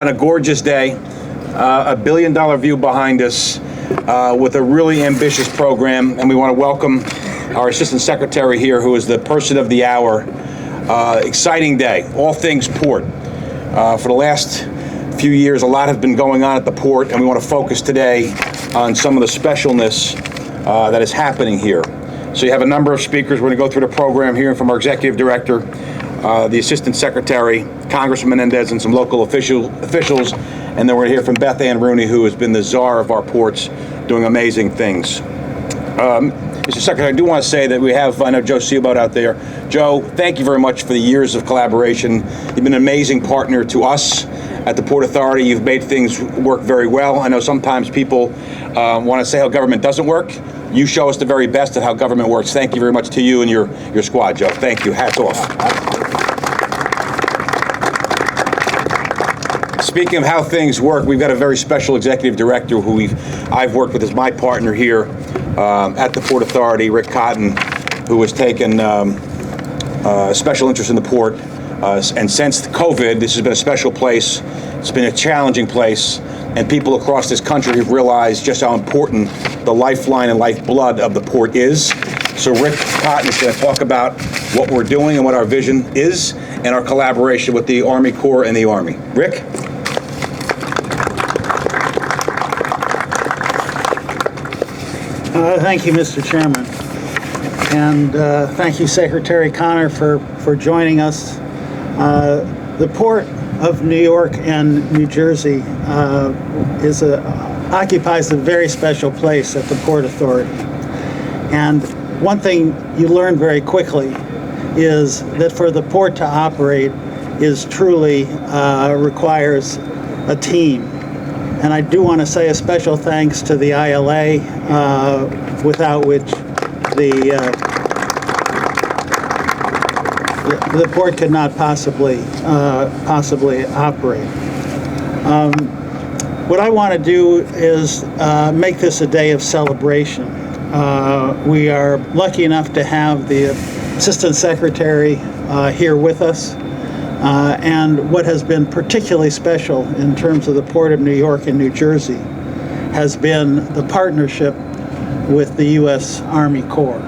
On a gorgeous day, a $1 billion view behind us with a really ambitious program, and we want to welcome our Assistant Secretary here, who is the person of the hour. Exciting day, all things port. For the last few years, a lot has been going on at the port, and we want to focus today on some of the specialness that is happening here. So you have a number of speakers. We're going to go through the program here from our Executive Director, the Assistant Secretary, Congressman Menendez, and some local officials, and then we're going to hear from Bethann Rooney, who has been the czar of our ports, doing amazing things. Mr. Secretary, I do want to say that I know Joe Seaboat out there. Joe, thank you very much for the years of collaboration. You've been an amazing partner to us at the Port Authority. You've made things work very well. I know sometimes people want to say how government doesn't work. You show us the very best of how government works. Thank you very much to you and your squad, Joe. Thank you. Hats off. Speaking of how things work, we've got a very special executive director who I've worked with as my partner here at the Port Authority, Rick Cotton, who has taken a special interest in the port. And since COVID, this has been a special place. It's been a challenging place. And people across this country have realized just how important the lifeline and lifeblood of the port is. So Rick Cotton is going to talk about what we're doing and what our vision is and our collaboration with the Army Corps and the Army. Rick? Thank you, Mr. Chairman. And thank you, Secretary Connor, for joining us. The Port of New York and New Jersey occupies a very special place at the Port Authority. And one thing you learn very quickly is that for the port to operate is truly requires a team. And I do want to say a special thanks to the ILA, without which the port could not possibly operate. What I want to do is make this a day of celebration. We are lucky enough to have the Assistant Secretary here with us. And what has been particularly special in terms of the Port of New York and New Jersey has been the partnership with the U.S. Army Corps.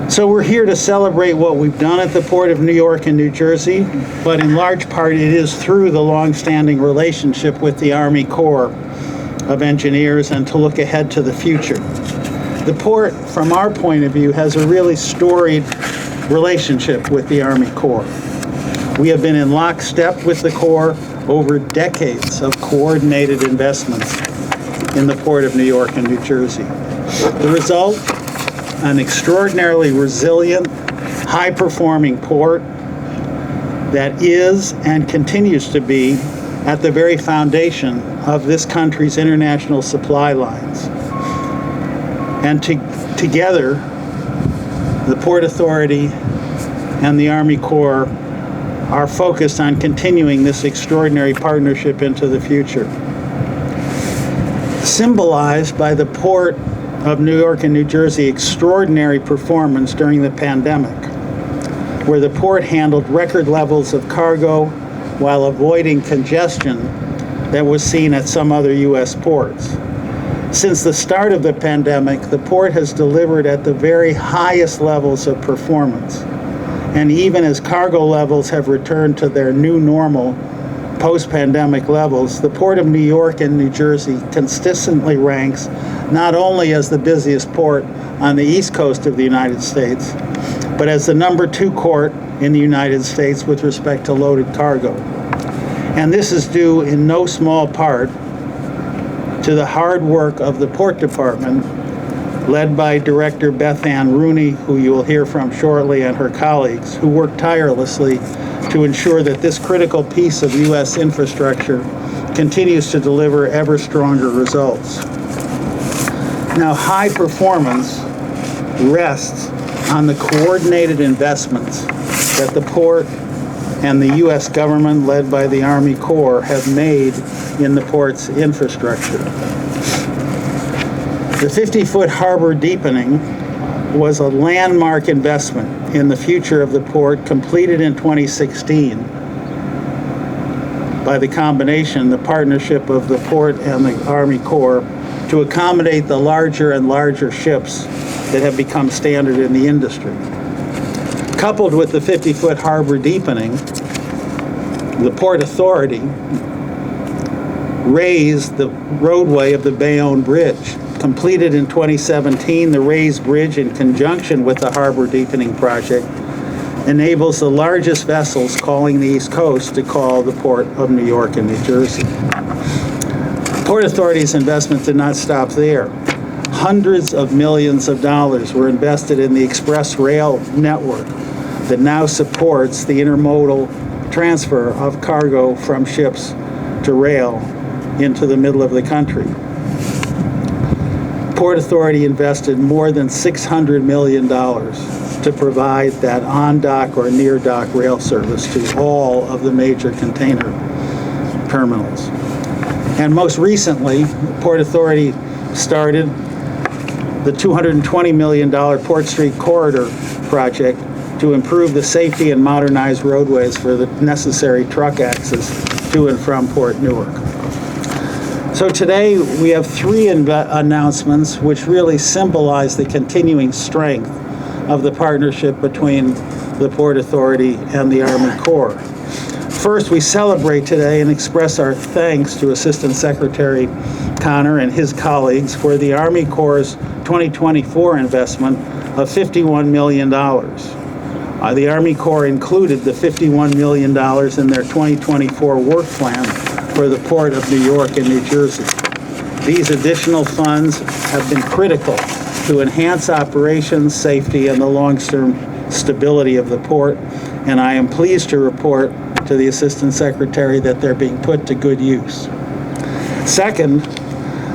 So we're here to celebrate what we've done at the Port of New York and New Jersey, but in large part it is through the long-standing relationship with the Army Corps of Engineers and to look ahead to the future. The port, from our point of view, has a really storied relationship with the Army Corps. We have been in lockstep with the Corps over decades of coordinated investments in the Port of New York and New Jersey. The result, an extraordinarily resilient, high-performing port that is and continues to be at the very foundation of this country's international supply lines. And together, the Port Authority and the Army Corps are focused on continuing this extraordinary partnership into the future. Symbolized by the Port of New York and New Jersey extraordinary performance during the pandemic, where the port handled record levels of cargo while avoiding congestion that was seen at some other U.S. ports. Since the start of the pandemic, the port has delivered at the very highest levels of performance. And even as cargo levels have returned to their new normal post-pandemic levels, the Port of New York and New Jersey consistently ranks not only as the busiest port on the East Coast of the United States, but as the #2 port in the United States with respect to loaded cargo. And this is due in no small part to the hard work of the Port Department, led by Director Bethann Rooney, who you will hear from shortly, and her colleagues, who work tirelessly to ensure that this critical piece of U.S. infrastructure continues to deliver ever stronger results. Now, high performance rests on the coordinated investments that the port and the U.S. government, led by the Army Corps, have made in the port's infrastructure. The 50-foot harbor deepening was a landmark investment in the future of the port, completed in 2016, by the combination, the partnership of the port and the Army Corps to accommodate the larger and larger ships that have become standard in the industry. Coupled with the 50-foot harbor deepening, the Port Authority raised the roadway of the Bayonne Bridge. Completed in 2017, the raised bridge, in conjunction with the harbor deepening project, enables the largest vessels calling the East Coast to call the Port of New York and New Jersey. Port Authority's investment did not stop there. Hundreds of millions of dollars were invested in the express rail network that now supports the intermodal transfer of cargo from ships to rail into the middle of the country. Port Authority invested more than $600 million to provide that on-dock or near-dock rail service to all of the major container terminals. And most recently, Port Authority started the $220 million Port Street Corridor project to improve the safety and modernize roadways for the necessary truck access to and from Port Newark. So today we have three announcements which really symbolize the continuing strength of the partnership between the Port Authority and the Army Corps. First, we celebrate today and express our thanks to Assistant Secretary Connor and his colleagues for the Army Corps' 2024 investment of $51 million. The Army Corps included the $51 million in their 2024 work plan for the Port of New York and New Jersey. These additional funds have been critical to enhance operations, safety, and the long-term stability of the port, and I am pleased to report to the Assistant Secretary that they're being put to good use. Second,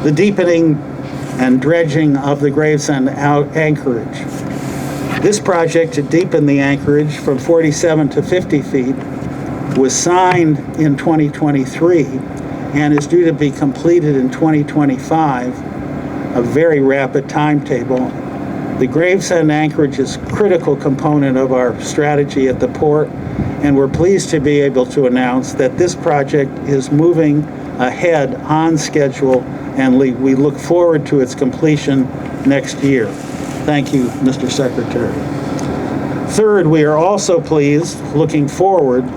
the deepening and dredging of the Gravesend anchorage. This project to deepen the anchorage from 47 to 50 feet was signed in 2023 and is due to be completed in 2025, a very rapid timetable. The Gravesend anchorage is a critical component of our strategy at the port, and we're pleased to be able to announce that this project is moving ahead on schedule, and we look forward to its completion next year. Thank you, Mr. Secretary. Third, we are also pleased, looking forward,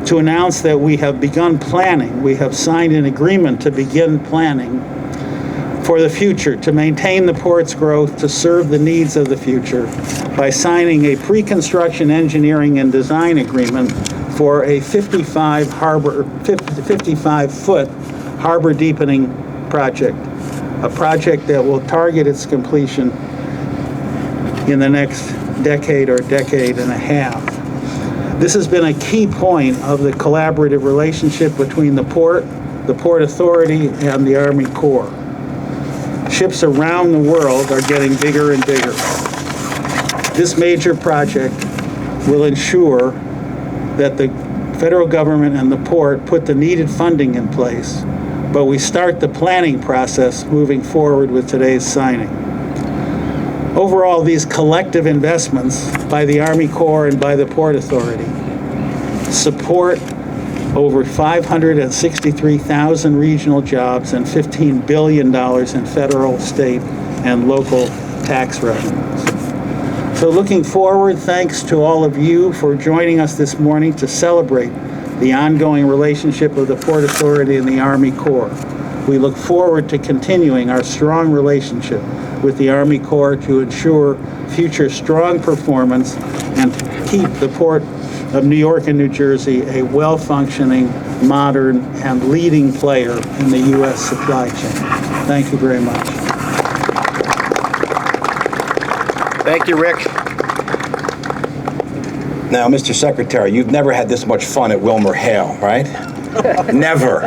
to announce that we have begun planning. We have signed an agreement to begin planning for the future, to maintain the port's growth, to serve the needs of the future, by signing a pre-construction engineering and design agreement for a 55-foot harbor deepening project, a project that will target its completion in the next decade or decade and a half. This has been a key point of the collaborative relationship between the Port Authority, and the Army Corps. Ships around the world are getting bigger and bigger. This major project will ensure that the federal government and the port put the needed funding in place, but we start the planning process moving forward with today's signing. Overall, these collective investments by the Army Corps and by the Port Authority support over 563,000 regional jobs and $15 billion in federal, state, and local tax revenues. So looking forward, thanks to all of you for joining us this morning to celebrate the ongoing relationship of the Port Authority and the Army Corps. We look forward to continuing our strong relationship with the Army Corps to ensure future strong performance and keep the Port of New York and New Jersey a well-functioning, modern, and leading player in the U.S. supply chain. Thank you very much. Thank you, Rick. Now, Mr. Secretary, you've never had this much fun at Wilmer Hale, right? Never.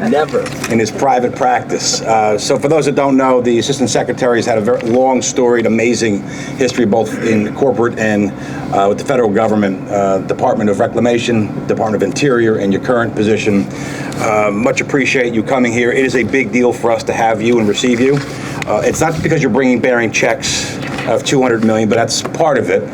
Never. In his private practice. So for those that don't know, the Assistant Secretary has had a very long, storied, amazing history, both in corporate and with the federal government, Department of Reclamation, Department of Interior, and your current position. Much appreciate you coming here. It is a big deal for us to have you and receive you. It's not because you're bearing checks of $200 million, but that's part of it.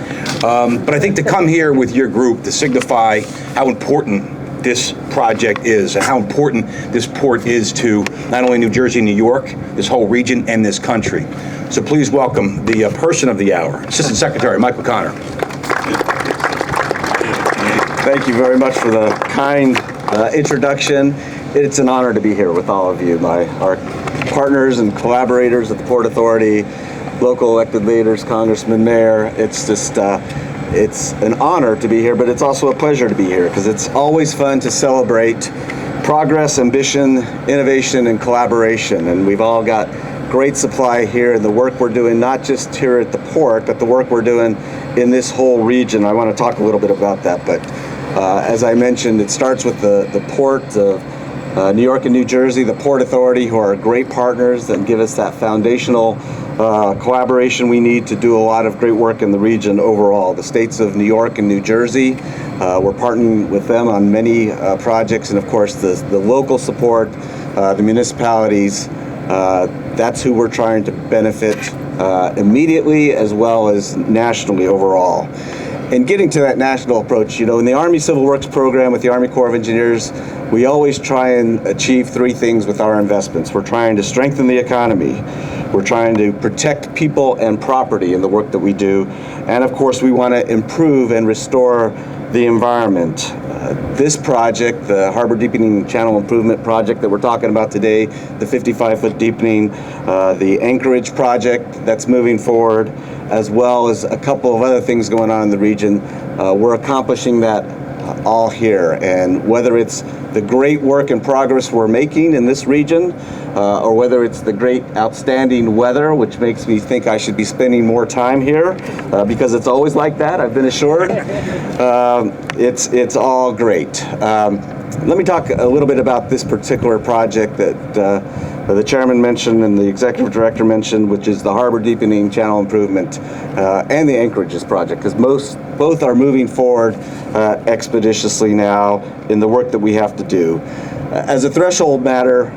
But I think to come here with your group to signify how important this project is and how important this port is to not only New Jersey, New York, this whole region, and this country. So please welcome the person of the hour, Assistant Secretary Mike O'Connor. Thank you very much for the kind introduction. It's an honor to be here with all of you, our partners and collaborators at the Port Authority, local elected leaders, congressman, mayor. It's just, it's an honor to be here, but it's also a pleasure to be here because it's always fun to celebrate progress, ambition, innovation, and collaboration. And we've all got great supply here and the work we're doing, not just here at the port, but the work we're doing in this whole region. I want to talk a little bit about that, but as I mentioned, it starts with the port of New York and New Jersey, the Port Authority, who are great partners and give us that foundational collaboration we need to do a lot of great work in the region overall. The states of New York and New Jersey, we're partnering with them on many projects, and of course the local support, the municipalities, that's who we're trying to benefit immediately as well as nationally overall. And getting to that national approach, in the Army Civil Works program with the Army Corps of Engineers, we always try and achieve three things with our investments. We're trying to strengthen the economy. We're trying to protect people and property in the work that we do. And of course, we want to improve and restore the environment. This project, the Harbor Deepening Channel Improvement Project that we're talking about today, the 55-foot deepening, the Anchorage project that's moving forward, as well as a couple of other things going on in the region, we're accomplishing that all here. And whether it's the great work and progress we're making in this region, or whether it's the great outstanding weather, which makes me think I should be spending more time here, because it's always like that, I've been assured. It's all great. Let me talk a little bit about this particular project that the chairman mentioned and the executive director mentioned, which is the Harbor Deepening Channel Improvement and the Anchorages project, because both are moving forward expeditiously now in the work that we have to do. As a threshold matter,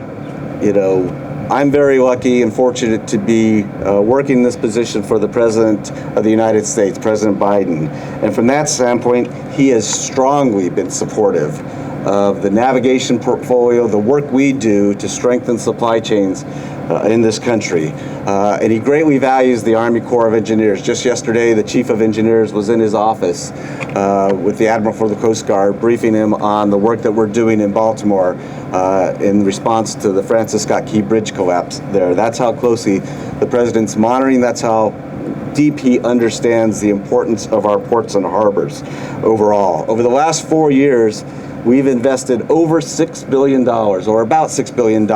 I'm very lucky and fortunate to be working in this position for the President of the United States, President Biden. And from that standpoint, he has strongly been supportive of the navigation portfolio, the work we do to strengthen supply chains in this country. And he greatly values the Army Corps of Engineers. Just yesterday, the Chief of Engineers was in his office with the Admiral for the Coast Guard, briefing him on the work that we're doing in Baltimore in response to the Francis Scott Key Bridge collapse there. That's how closely the President's monitoring. That's how deep he understands the importance of our ports and harbors overall. Over the last 4 years, we've invested over $6 billion, or about $6 billion,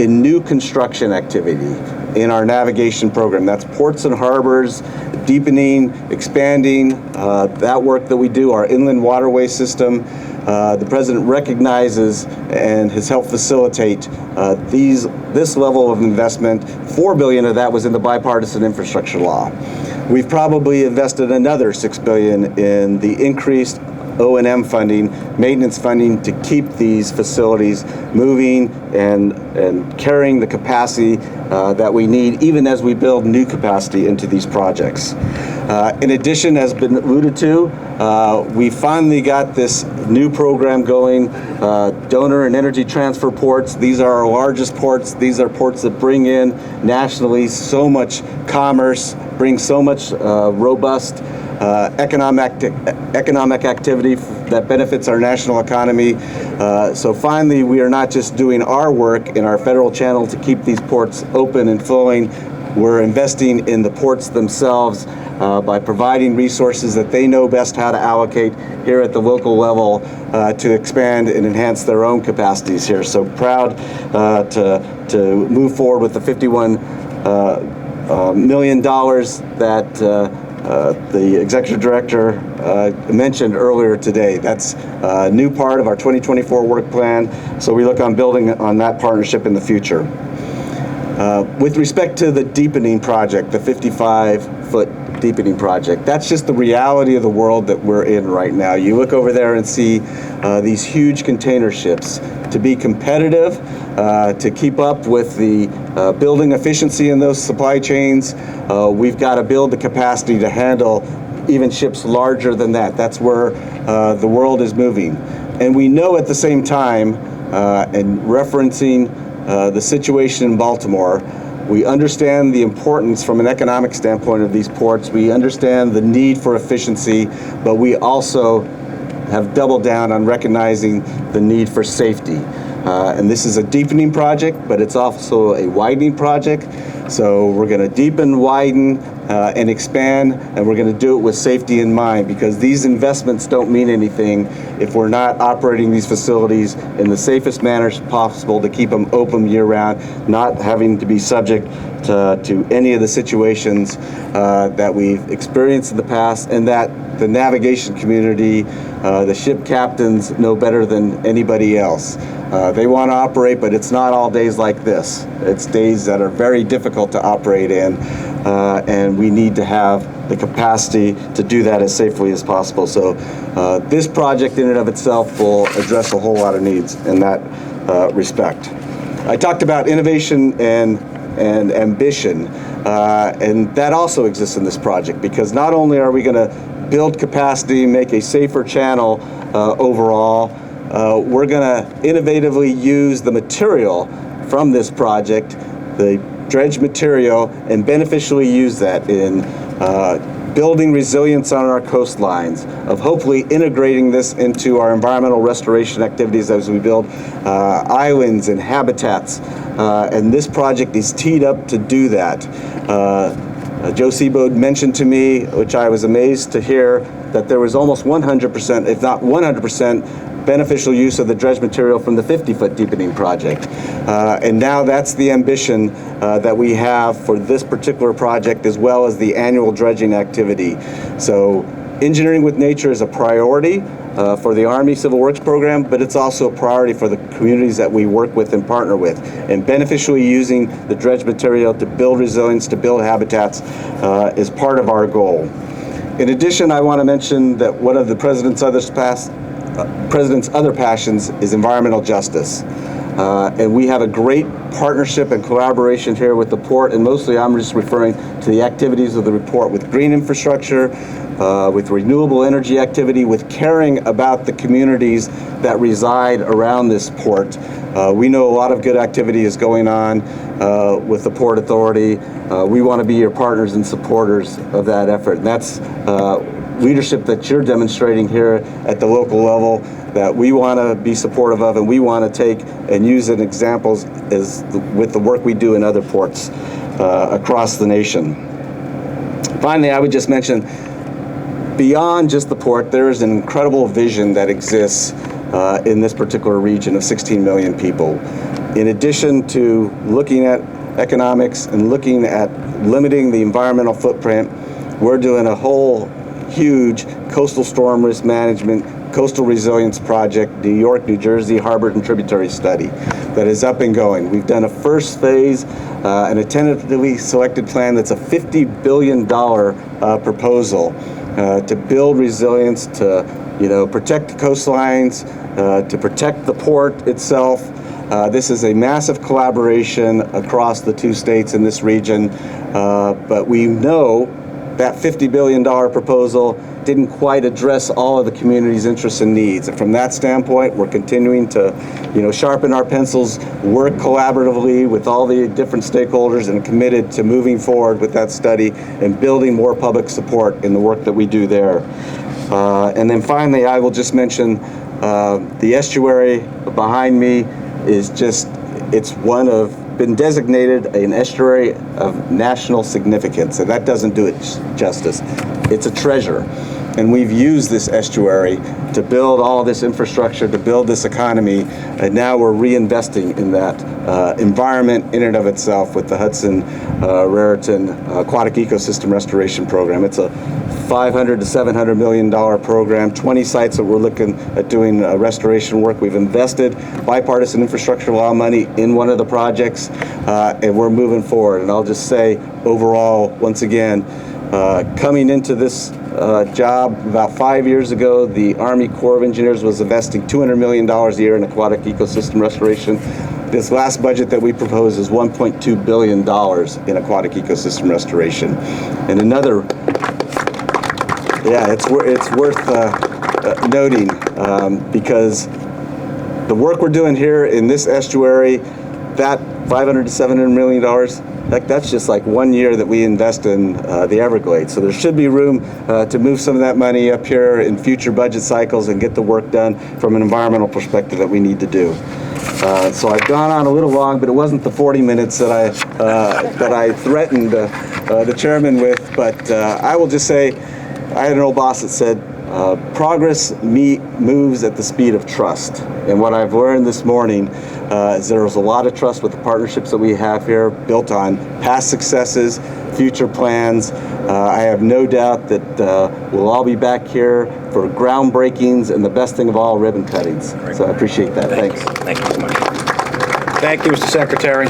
in new construction activity in our navigation program. That's ports and harbors, deepening, expanding, that work that we do, our inland waterway system. The President recognizes and has helped facilitate this level of investment. $4 billion of that was in the bipartisan infrastructure law. We've probably invested another $6 billion in the increased O&M funding, maintenance funding to keep these facilities moving and carrying the capacity that we need, even as we build new capacity into these projects. In addition, as been alluded to, we finally got this new program going, donor and energy transfer ports. These are our largest ports. These are ports that bring in nationally so much commerce, bring so much robust economic activity that benefits our national economy. So finally, we are not just doing our work in our federal channel to keep these ports open and flowing. We're investing in the ports themselves by providing resources that they know best how to allocate here at the local level to expand and enhance their own capacities here. So proud to move forward with the $51 million that the executive director mentioned earlier today. That's a new part of our 2024 work plan, so we look on building on that partnership in the future. With respect to the deepening project, the 55-foot deepening project, that's just the reality of the world that we're in right now. You look over there and see these huge container ships. To be competitive, to keep up with the building efficiency in those supply chains, we've got to build the capacity to handle even ships larger than that. That's where the world is moving. And we know at the same time, and referencing the situation in Baltimore, we understand the importance from an economic standpoint of these ports. We understand the need for efficiency, but we also have doubled down on recognizing the need for safety. And this is a deepening project, but it's also a widening project. So we're going to deepen, widen, and expand, and we're going to do it with safety in mind, because these investments don't mean anything if we're not operating these facilities in the safest manner possible to keep them open year-round, not having to be subject to any of the situations that we've experienced in the past, and that the navigation community, the ship captains know better than anybody else. They want to operate, but it's not all days like this. It's days that are very difficult to operate in, and we need to have the capacity to do that as safely as possible. So this project in and of itself will address a whole lot of needs in that respect. I talked about innovation and ambition, and that also exists in this project, because not only are we going to build capacity, make a safer channel overall, we're going to innovatively use the material from this project, the dredge material, and beneficially use that in building resilience on our coastlines, of hopefully integrating this into our environmental restoration activities as we build islands and habitats. And this project is teed up to do that. Joe Seabold mentioned to me, which I was amazed to hear, that there was almost 100%, if not 100%, beneficial use of the dredge material from the 50-foot deepening project. And now that's the ambition that we have for this particular project, as well as the annual dredging activity. So engineering with nature is a priority for the Army Civil Works program, but it's also a priority for the communities that we work with and partner with. And beneficially using the dredge material to build resilience, to build habitats, is part of our goal. In addition, I want to mention that one of the President's other passions is environmental justice. And we have a great partnership and collaboration here with the port, and mostly I'm just referring to the activities of the report with green infrastructure, with renewable energy activity, with caring about the communities that reside around this port. We know a lot of good activity is going on with the Port Authority. We want to be your partners and supporters of that effort. And that's leadership that you're demonstrating here at the local level that we want to be supportive of, and we want to take and use as examples with the work we do in other ports across the nation. Finally, I would just mention, beyond just the port, there is an incredible vision that exists in this particular region of 16 million people. In addition to looking at economics and looking at limiting the environmental footprint, we're doing a whole huge coastal storm risk management, coastal resilience project, New York, New Jersey, harbor and tributary study that is up and going. We've done a first phase and a tentatively selected plan that's a $50 billion proposal to build resilience, to protect the coastlines, to protect the port itself. This is a massive collaboration across the two states in this region, but we know that $50 billion proposal didn't quite address all of the community's interests and needs. And from that standpoint, we're continuing to, sharpen our pencils, work collaboratively with all the different stakeholders, and committed to moving forward with that study and building more public support in the work that we do there. And then finally, I will just mention the estuary behind me is been designated an estuary of national significance, and that doesn't do it justice. It's a treasure, and we've used this estuary to build all this infrastructure, to build this economy, and now we're reinvesting in that environment in and of itself with the Hudson Raritan Aquatic Ecosystem Restoration Program. It's a $500 to $700 million program, 20 sites that we're looking at doing restoration work. We've invested bipartisan infrastructure law money in one of the projects, and we're moving forward. And I'll just say, overall, once again, coming into this job about 5 years ago, the Army Corps of Engineers was investing $200 million a year in aquatic ecosystem restoration. This last budget that we propose is $1.2 billion in aquatic ecosystem restoration. And another, it's worth noting because the work we're doing here in this estuary, that $500 to $700 million, that's just like 1 year that we invest in the Everglades. So there should be room to move some of that money up here in future budget cycles and get the work done from an environmental perspective that we need to do. So I've gone on a little long, but it wasn't the 40 minutes that I threatened the chairman with. But I will just say, I had an old boss that said, progress moves at the speed of trust. And what I've learned this morning is there's a lot of trust with the partnerships that we have here, built on past successes, future plans. I have no doubt that we'll all be back here for groundbreakings and the best thing of all, ribbon cuttings. So I appreciate that. Thanks. Thank you so much. Thank you, Mr. Secretary.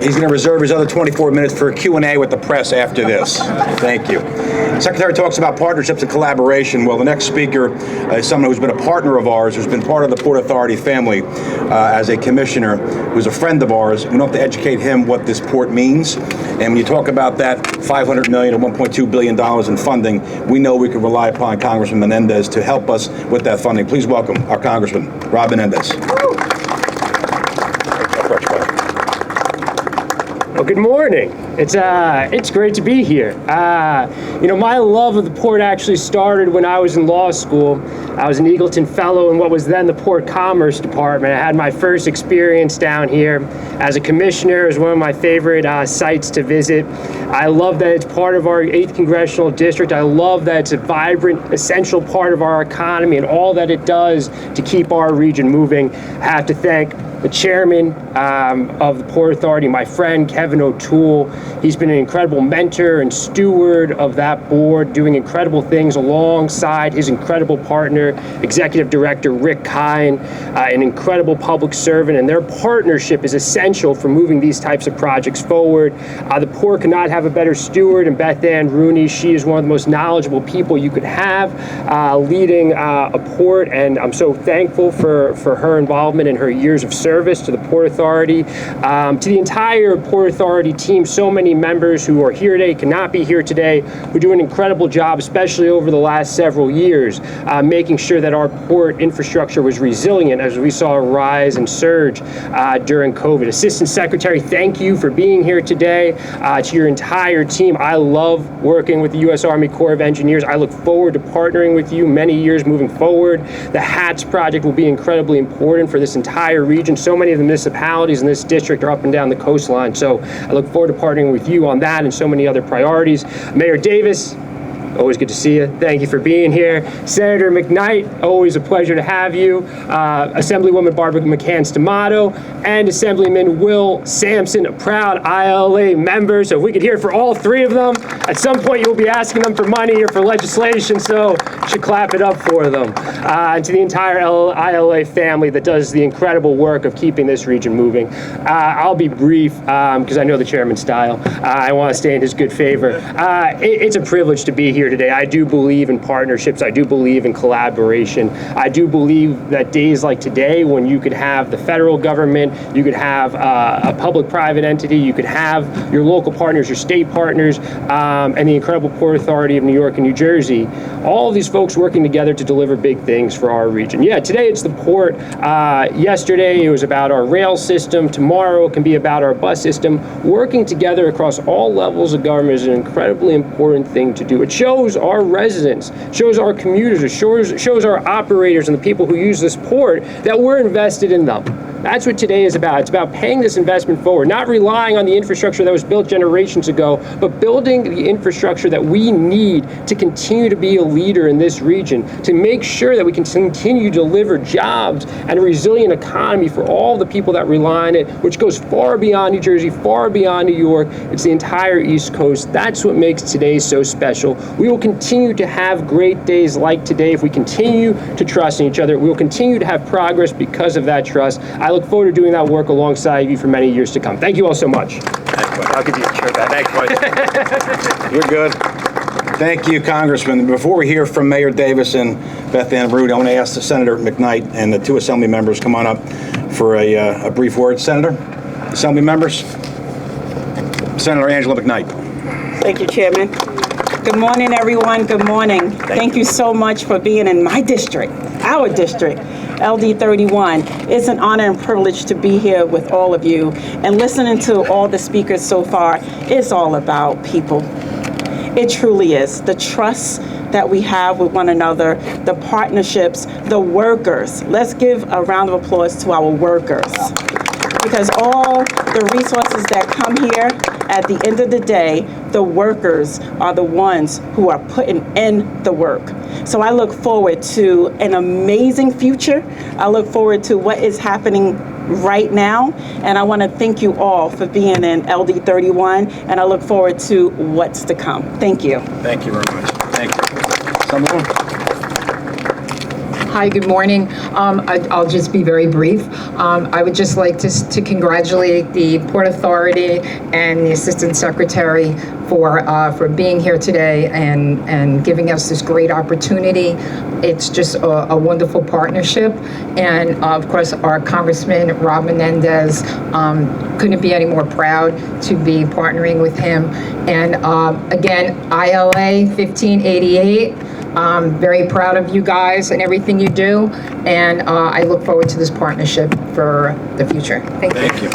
He's going to reserve his other 24 minutes for a Q&A with the press after this. Thank you. The Secretary talks about partnerships and collaboration. Well, the next speaker is someone who's been a partner of ours, who's been part of the Port Authority family as a commissioner, who's a friend of ours. We don't have to educate him what this port means. And when you talk about that $500 million or $1.2 billion in funding, we know we can rely upon Congressman Menendez to help us with that funding. Please welcome our Congressman, Rob Menendez. Well, good morning. It's great to be here. My love of the port actually started when I was in law school. I was an Eagleton Fellow in what was then the Port Commerce Department. I had my first experience down here as a commissioner. It was one of my favorite sites to visit. I love that it's part of our 8th Congressional District. I love that it's a vibrant, essential part of our economy and all that it does to keep our region moving. I have to thank the chairman of the Port Authority, my friend Kevin O'Toole. He's been an incredible mentor and steward of that board, doing incredible things alongside his incredible partner, Executive Director Rick Kine, an incredible public servant, and their partnership is essential for moving these types of projects forward. The port could not have a better steward in Bethann Rooney. She is one of the most knowledgeable people you could have leading a port, and I'm so thankful for her involvement and her years of service to the Port Authority, to the entire Port Authority team, so many members who are here today, cannot be here today, who do an incredible job, especially over the last several years, making sure that our port infrastructure was resilient as we saw a rise and surge during COVID. Assistant Secretary, thank you for being here today. To your entire team, I love working with the U.S. Army Corps of Engineers. I look forward to partnering with you many years moving forward. The HATS project will be incredibly important for this entire region. So many of the municipalities in this district are up and down the coastline. So I look forward to partnering with you on that and so many other priorities. Mayor Davis, always good to see you. Thank you for being here. Senator McKnight, always a pleasure to have you. Assemblywoman Barbara McCann-Stamato and Assemblyman Will Sampson, a proud ILA member. So if we could hear for all three of them, at some point you'll be asking them for money or for legislation, so you should clap it up for them. And to the entire ILA family that does the incredible work of keeping this region moving. I'll be brief because I know the chairman's style. I want to stay in his good favor. It's a privilege to be here today. I do believe in partnerships. I do believe in collaboration. I do believe that days like today, when you could have the federal government, you could have a public-private entity, you could have your local partners, your state partners, and the incredible Port Authority of New York and New Jersey, all of these folks working together to deliver big things for our region. Yeah, today it's the port. Yesterday it was about our rail system. Tomorrow it can be about our bus system. Working together across all levels of government is an incredibly important thing to do. It shows our residents, shows our commuters, shows our operators and the people who use this port that we're invested in them. That's what today is about. It's about paying this investment forward, not relying on the infrastructure that was built generations ago, but building the infrastructure that we need to continue to be a leader in this region, to make sure that we can continue to deliver jobs and a resilient economy for all the people that rely on it, which goes far beyond New Jersey, far beyond New York. It's the entire East Coast. That's what makes today so special. We will continue to have great days like today if we continue to trust in each other. We will continue to have progress because of that trust. I look forward to doing that work alongside you for many years to come. Thank you all so much. I'll give you a chair back. Thanks, You're good. Thank you, Congressman. Before we hear from Mayor Davis and Bethann Rooney, I want to ask the Senator McKnight and the two Assembly members come on up for a brief word. Senator, Assembly members, Senator Angela McKnight. Thank you, Chairman. Good morning, everyone. Good morning. Thank you so much for being in my district, our district, LD 31. It's an honor and privilege to be here with all of you. And listening to all the speakers so far, it's all about people. It truly is. The trust that we have with one another, the partnerships, the workers. Let's give a round of applause to our workers. Because all the resources that come here, at the end of the day, the workers are the ones who are putting in the work. So I look forward to an amazing future. I look forward to what is happening right now. And I want to thank you all for being in LD 31. And I look forward to what's to come. Thank you. Thank you very much. Thank you. Someone? Hi, good morning. I'll just be very brief. I would just like to congratulate the Port Authority and the Assistant Secretary for being here today and giving us this great opportunity. It's just a wonderful partnership. And of course, our Congressman, Rob Menendez, couldn't be any more proud to be partnering with him. And again, ILA 1588. Very proud of you guys and everything you do, and I look forward to this partnership for the future. Thank you. Thank you.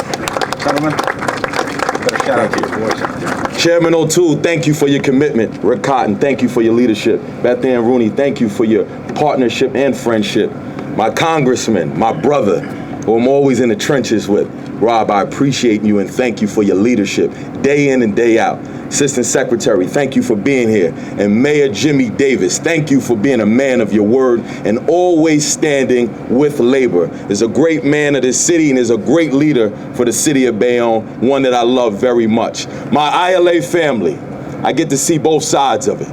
Gentlemen, better shout out to your boys. Chairman O'Toole, thank you for your commitment. Rick Cotton, thank you for your leadership. Bethann Rooney, thank you for your partnership and friendship. My congressman, my brother, who I'm always in the trenches with. Rob, I appreciate you and thank you for your leadership, day in and day out. Assistant Secretary, thank you for being here. And Mayor Jimmy Davis, thank you for being a man of your word and always standing with labor. Is a great man of this city and is a great leader for the city of Bayonne, one that I love very much. My ILA family, I get to see both sides of it.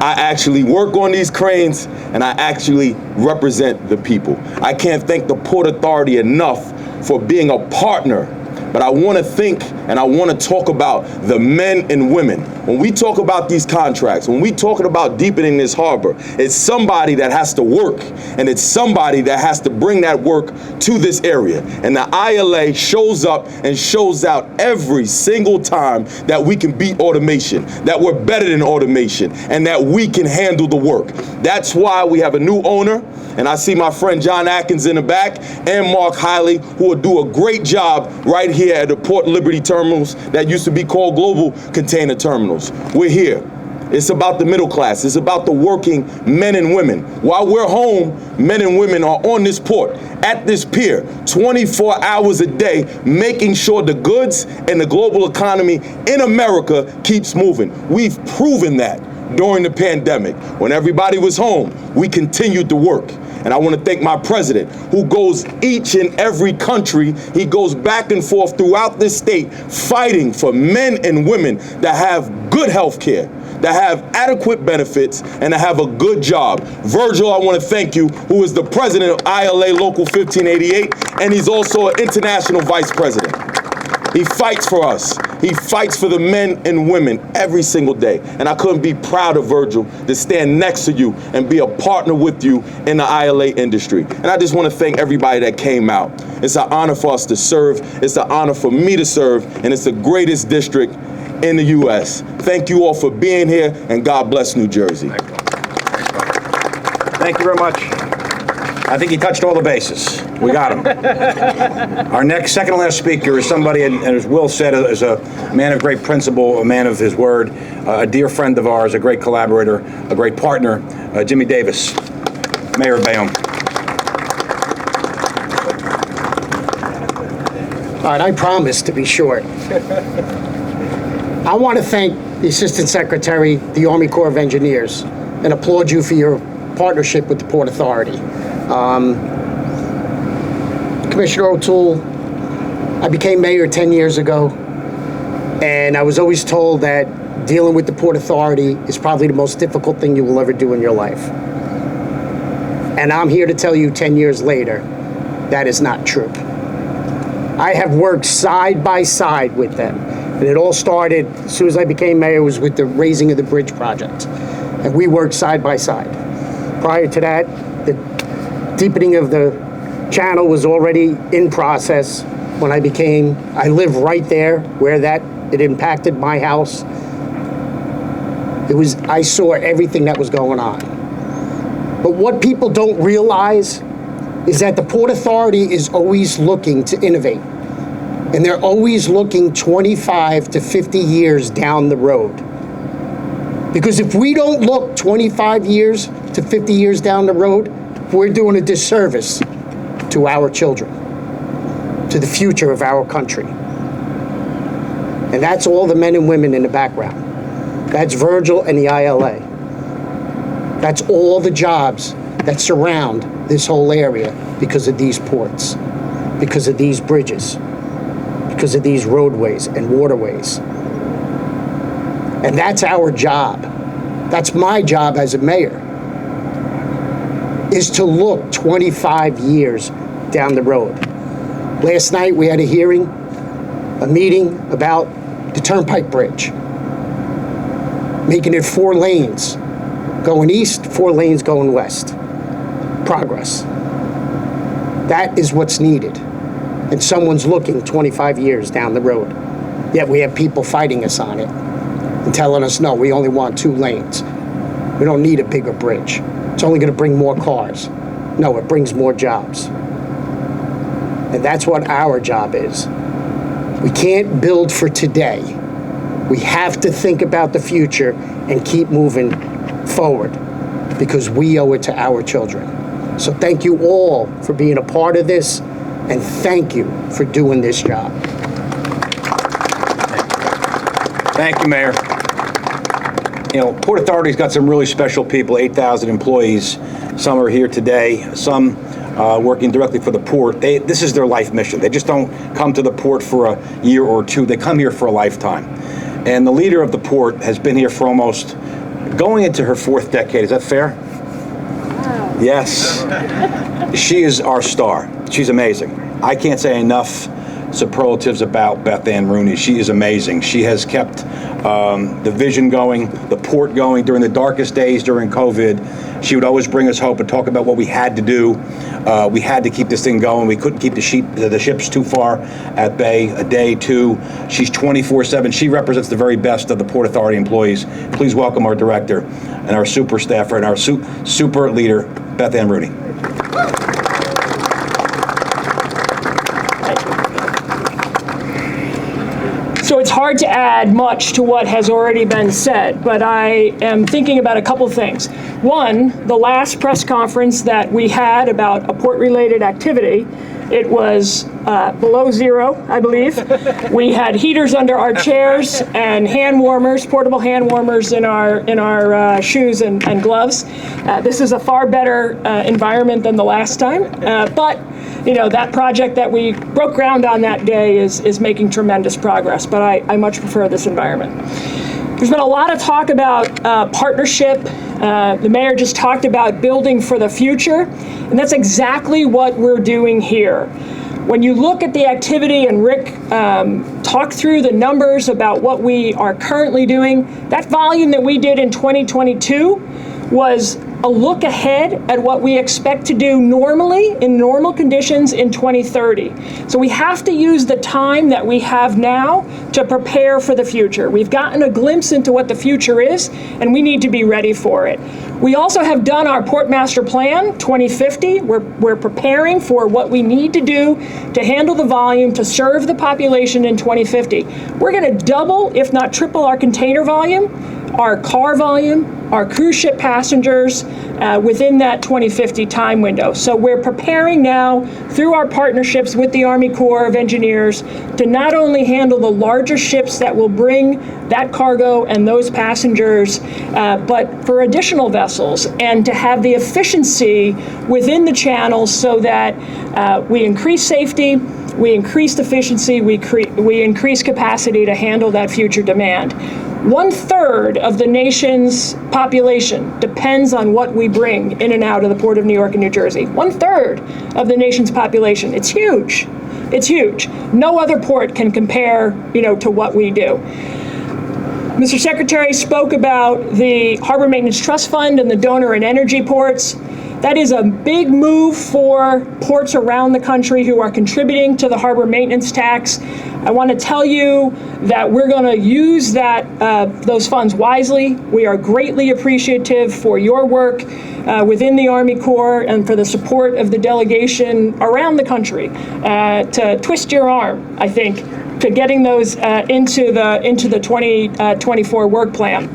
I actually work on these cranes and I actually represent the people. I can't thank the Port Authority enough for being a partner. But I want to think and I want to talk about the men and women. When we talk about these contracts, when we talking about deepening this harbor, it's somebody that has to work and it's somebody that has to bring that work to this area. And the ILA shows up and shows out every single time that we can beat automation, that we're better than automation, and that we can handle the work. That's why we have a new owner. And I see my friend John Atkins in the back and Mark Hiley, who will do a great job right here at the Port Liberty terminals that used to be called Global Container Terminals. We're here. It's about the middle class. It's about the working men and women. While we're home, men and women are on this port, at this pier, 24 hours a day, making sure the goods and the global economy in America keeps moving. We've proven that during the pandemic. When everybody was home, we continued to work. And I want to thank my president, who goes each and every country. He goes back and forth throughout this state, fighting for men and women that have good health care, that have adequate benefits, and that have a good job. Virgil, I want to thank you, who is the president of ILA Local 1588, and he's also an international vice president. He fights for us. He fights for the men and women every single day. And I couldn't be prouder, Virgil, to stand next to you and be a partner with you in the ILA industry. And I just want to thank everybody that came out. It's an honor for us to serve. It's an honor for me to serve. And it's the greatest district in the U.S. Thank you all for being here, and God bless New Jersey. Thank you very much. I think he touched all the bases. We got him. Our next, second to last speaker is somebody, and as Will said, is a man of great principle, a man of his word, a dear friend of ours, a great collaborator, a great partner, Jimmy Davis, Mayor of Bayonne. All right, I promise to be short. I want to thank the Assistant Secretary, the Army Corps of Engineers, and applaud you for your partnership with the Port Authority. Commissioner O'Toole, I became mayor 10 years ago, and I was always told that dealing with the Port Authority is probably the most difficult thing you will ever do in your life. And I'm here to tell you 10 years later, that is not true. I have worked side by side with them. And it all started, as soon as I became mayor, was with the raising of the bridge project. And we worked side by side. Prior to that, the deepening of the channel was already in process when I live right there where it impacted my house. I saw everything that was going on. But what people don't realize is that the Port Authority is always looking to innovate. And they're always looking 25 to 50 years down the road. Because if we don't look 25 years to 50 years down the road, we're doing a disservice to our children, to the future of our country. And that's all the men and women in the background. That's Virgil and the ILA. That's all the jobs that surround this whole area because of these ports, because of these bridges, because of these roadways and waterways. And that's our job. That's my job as a mayor, is to look 25 years down the road. Last night we had a meeting about the Turnpike Bridge, making it 4 lanes going east, 4 lanes going west. Progress. That is what's needed. And someone's looking 25 years down the road. Yet we have people fighting us on it and telling us, no, we only want 2 lanes. We don't need a bigger bridge. It's only going to bring more cars. No, it brings more jobs. And that's what our job is. We can't build for today. We have to think about the future and keep moving forward because we owe it to our children. So thank you all for being a part of this, and thank you for doing this job. Thank you, Mayor. You know, Port Authority's got some really special people, 8,000 employees. Some are here today, some working directly for the port. This is their life mission. They just don't come to the port for a year or two. They come here for a lifetime. And the leader of the port has been here for almost going into her 4th decade. Is that fair? Wow. Yes. She is our star. She's amazing. I can't say enough superlatives about Bethann Rooney. She is amazing. She has kept the vision going, the port going during the darkest days during COVID. She would always bring us hope and talk about what we had to do. We had to keep this thing going. We couldn't keep the ships too far at bay, a day, 2. She's 24/7. She represents the very best of the Port Authority employees. Please welcome our director and our super staffer and our super leader, Bethann Rooney. So it's hard to add much to what has already been said, but I am thinking about a couple things. One, the last press conference that we had about a port-related activity, it was below 0, I believe. We had heaters under our chairs and hand warmers, portable hand warmers in our shoes and gloves. This is a far better environment than the last time, but you know, that project that we broke ground on that day is making tremendous progress, but I much prefer this environment. There's been a lot of talk about partnership. The mayor just talked about building for the future, and that's exactly what we're doing here. When you look at the activity, and Rick talked through the numbers about what we are currently doing, that volume that we did in 2022 was a look ahead at what we expect to do normally in normal conditions in 2030. So we have to use the time that we have now to prepare for the future. We've gotten a glimpse into what the future is, and we need to be ready for it. We also have done our Port Master Plan 2050. We're preparing for what we need to do to handle the volume, to serve the population in 2050. We're going to double, if not triple, our container volume, our car volume, our cruise ship passengers within that 2050 time window. So we're preparing now through our partnerships with the Army Corps of Engineers to not only handle the larger ships that will bring that cargo and those passengers, but for additional vessels, and to have the efficiency within the channels so that we increase safety, we increase efficiency, we increase capacity to handle that future demand. 1/3 of the nation's population depends on what we bring in and out of the Port of New York and New Jersey. 1/3 of the nation's population. It's huge. It's huge. No other port can compare, to what we do. Mr. Secretary spoke about the Harbor Maintenance Trust Fund and the donor and energy ports. That is a big move for ports around the country who are contributing to the harbor maintenance tax. I want to tell you that we're going to use those funds wisely. We are greatly appreciative for your work within the Army Corps and for the support of the delegation around the country to twist your arm, I think, to getting those into the 2024 work plan.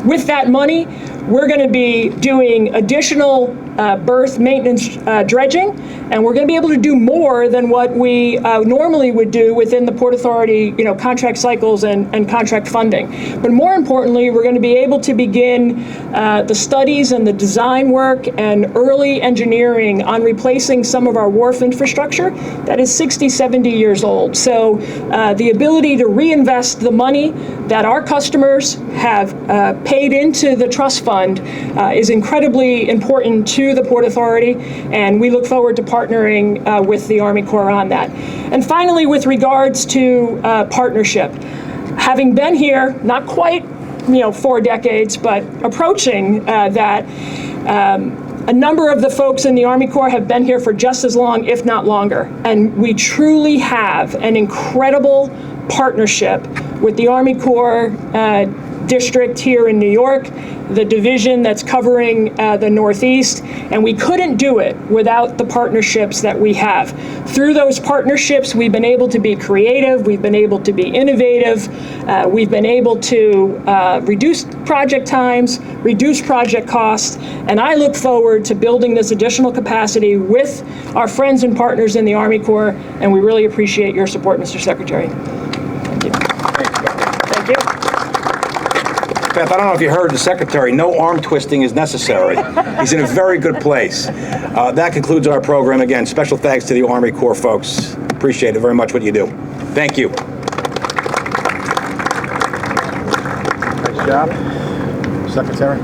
With that money, we're going to be doing additional berth maintenance dredging, and we're going to be able to do more than what we normally would do within the Port Authority, contract cycles and contract funding. But more importantly, we're going to be able to begin the studies and the design work and early engineering on replacing some of our wharf infrastructure that is 60, 70 years old. So the ability to reinvest the money that our customers have paid into the trust fund is incredibly important to the Port Authority, and we look forward to partnering with the Army Corps on that. And finally, with regards to partnership, having been here, not quite 4 decades, but approaching that, a number of the folks in the Army Corps have been here for just as long, if not longer, and we truly have an incredible partnership with the Army Corps district here in New York, the division that's covering the Northeast, and we couldn't do it without the partnerships that we have. Through those partnerships, we've been able to be creative, we've been able to be innovative, we've been able to reduce project times, reduce project costs, and I look forward to building this additional capacity with our friends and partners in the Army Corps, and we really appreciate your support, Mr. Secretary. Thank you. Thank you. Beth, I don't know if you heard the Secretary, no arm twisting is necessary. He's in a very good place. That concludes our program. Again, special thanks to the Army Corps folks. Appreciate it very much what you do. Thank you. Nice job, Secretary.